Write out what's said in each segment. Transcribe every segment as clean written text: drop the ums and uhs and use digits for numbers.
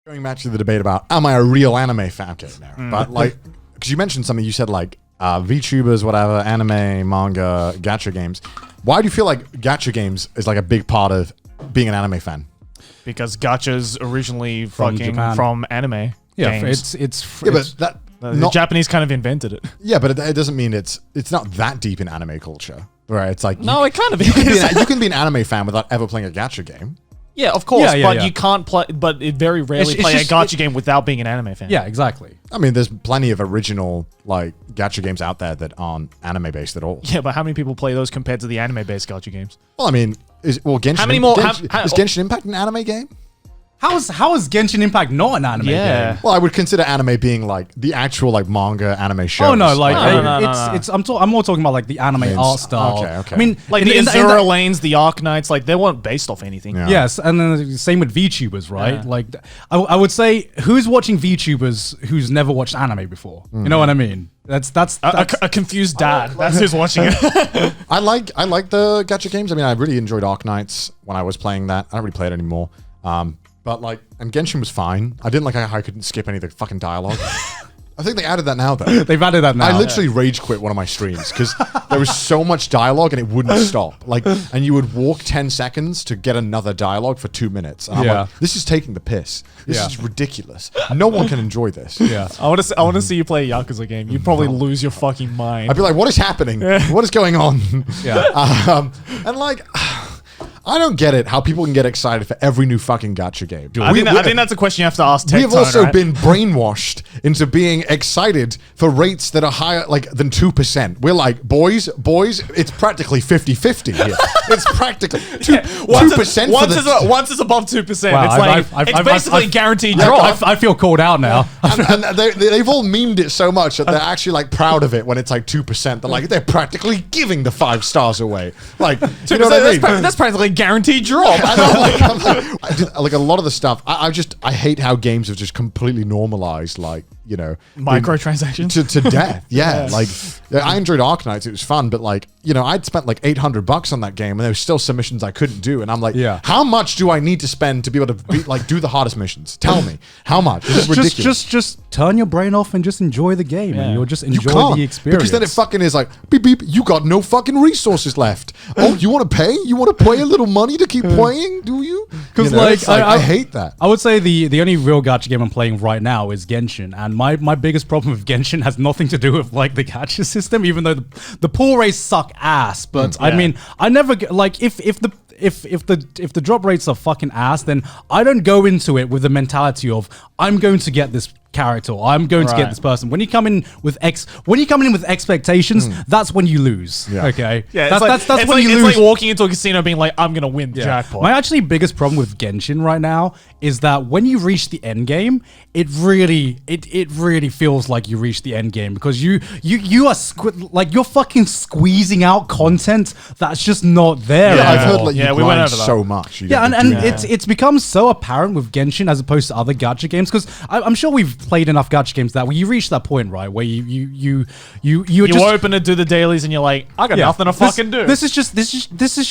Going back to the debate about am I a real anime fan? Okay, no. But like, because you mentioned something, you said like VTubers, whatever, anime, manga, gacha games. Why do you feel like gacha games is like a big part of being an anime fan? Because gacha's originally From fucking Japan. from anime. Yeah, games. it's The Japanese kind of invented it. Yeah, but it doesn't mean it's not that deep in anime culture. Right? It's like No, it kind of you is. can be an anime fan without ever playing a gacha game. Yeah, of course, Yeah, but you can't play. But it very rarely It's play just- a gacha game without being an anime fan. yeah, exactly. I mean, there's plenty of original like gacha games out there that aren't anime based at all. Yeah, but how many people play those compared to the anime-based gacha games? Well, I mean, Genshin? How many more- is how- Genshin Impact an anime game? How is Genshin Impact not an anime Yeah. game? Well, I would consider anime being like the actual like manga anime shows. Oh no, like No. I'm more talking about like the anime Means- art style. okay. I mean, Like the Azura Lanes, the Arknights, like they weren't based off anything. Yeah. Yes, and then the same with VTubers, right? Yeah. Like, I would say, who's watching VTubers who's never watched anime before? You know what I mean? That's A confused dad. That's who's watching it. I like the gacha games. I mean, I really enjoyed Arknights when I was playing that. I don't really play it anymore. But like, and Genshin was fine. I didn't like how I couldn't skip any of the fucking dialogue. I think they added that now, though. They've added that now. I literally rage quit one of my streams because there was so much dialogue and it wouldn't stop. Like, and you would walk 10 seconds to get another dialogue for 2 minutes. And I'm Yeah. like, this is taking the piss. This Yeah. is ridiculous. No one can enjoy this. Yeah. I want to see you play a Yakuza game. You'd probably lose your fucking mind. I'd be like, what is happening? What is going on? Yeah. And like, I don't get it how people can get excited for every new fucking gacha game. I think that's a question you have to ask. We have also right? been brainwashed into being excited for rates that are higher like than 2%. We're like, boys, it's practically 50-50 here. It's practically 2% Once it's above 2%, Wow, it's basically a guaranteed Yeah, drop. I feel called out now. and they've all memed it so much that they're actually like proud of it when it's like 2%. They're like, they're practically giving the 5 stars away. Like, you know what I mean? That's practically a guaranteed drop. Like a lot of the stuff, I hate how games have just completely normalized, like, you know, Microtransactions to death. Yeah, like I enjoyed Arknights; it was fun, but like, you know, I'd spent like $800 on that game, and there was still some missions I couldn't do, and I'm like, Yeah. how much do I need to spend to be able to do the hardest missions? Tell me how much. This is ridiculous. Just turn your brain off and just enjoy the game, and you'll just You enjoy can't, the experience. because then it fucking is like beep beep. You got no fucking resources left. Oh, you want to pay? You want to pay a little money to keep playing? Do you? Because You know, like it's I hate that. I would say the only real gacha game I'm playing right now is Genshin, and my biggest problem with Genshin has nothing to do with like the gacha system, even though the pull rates suck ass. But I mean, I never get like if the drop rates are fucking ass, then I don't go into it with the mentality of I'm going to get this character, or I'm going to get this person. When you come in with expectations, that's when you lose. Yeah. Okay. Yeah, that's it's when you it's lose. like walking into a casino being like, I'm gonna win the jackpot. My actually biggest problem with Genshin right now is that when you reach the end game, it really feels like you reach the end game, because you are like you're fucking squeezing out content that's just not there. Yeah, I've anymore. heard like you Yeah, we grind went over that. so much. You Yeah, don't and do that. it's become so apparent with Genshin as opposed to other gacha games, because I'm sure we've played enough gacha games that when you reach that point, right, where you just open it, do the dailies, and you're like, I got nothing to fucking do. This is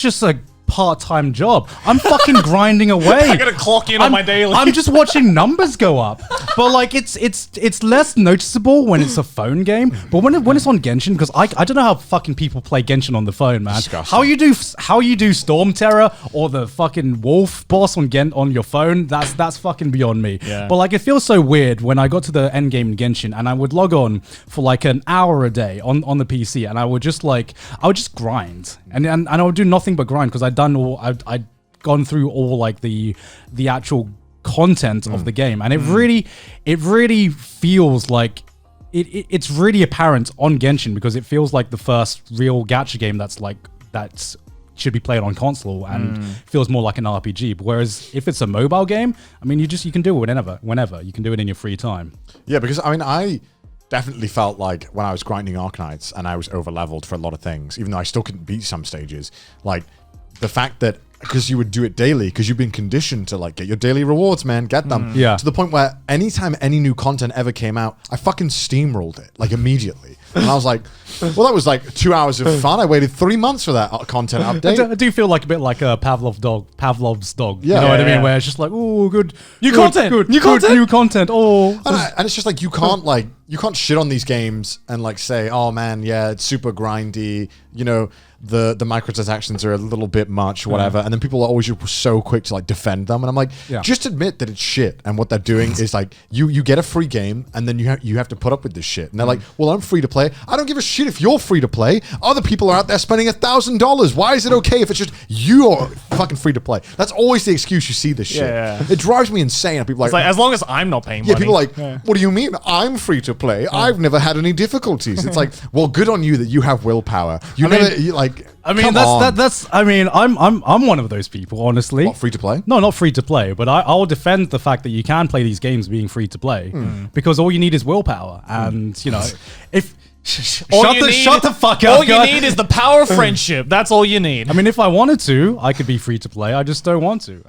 just a part-time job. I'm fucking grinding away. I gotta clock in on my daily. I'm just watching numbers go up. But like it's less noticeable when it's a phone game. But when it's on Genshin, because I don't know how fucking people play Genshin on the phone, man. Disgusting. How you do Storm Terror or the fucking Wolf boss on your phone, that's fucking beyond me. Yeah. But like it feels so weird when I got to the end game in Genshin and I would log on for like an hour a day on the PC, and I would just grind. And I would do nothing but grind, because I'd gone through all like the actual content of the game, and it really feels like it's really apparent on Genshin, because it feels like the first real gacha game that's should be played on console and feels more like an RPG. But whereas if it's a mobile game, I mean, you can do it whenever you can do it in your free time. Yeah, because I mean, I definitely felt like when I was grinding Arknights and I was over leveled for a lot of things, even though I still couldn't beat some stages, like the fact that because you would do it daily, because you've been conditioned to like get your daily rewards, man, get them. Yeah. To the point where anytime any new content ever came out, I fucking steamrolled it like immediately. And I was like, well, that was like 2 hours of fun. I waited 3 months for that content update. I do feel like a bit like a Pavlov's dog. Yeah. You know what I mean? Yeah. Where it's just like, oh, good. New good, content, Good, new good, content. New content. Oh. And it's just like you can't shit on these games and like say, oh man, yeah, it's super grindy. You know, the microtransactions are a little bit much, whatever. And then people are always just so quick to like defend them. And I'm like, just admit that it's shit. And what they're doing is like you get a free game and then you have to put up with this shit. And they're like, well, I'm free to play. I don't give a shit if you're free to play. Other people are out there spending $1,000. Why is it okay if it's just you are fucking free to play? That's always the excuse you see this shit. Yeah. It drives me insane. People It's like, as long as I'm not paying yeah, money. people are like, what do you mean? I'm free to play. I've never had any difficulties. It's like, well, good on you that you have willpower. I'm one of those people, honestly. What, free to play? No, not free to play, but I will defend the fact that you can play these games being free to play because all you need is willpower. And, you know, if... Shut the fuck up. All you need is the power of friendship. That's all you need. I mean, if I wanted to, I could be free to play. I just don't want to.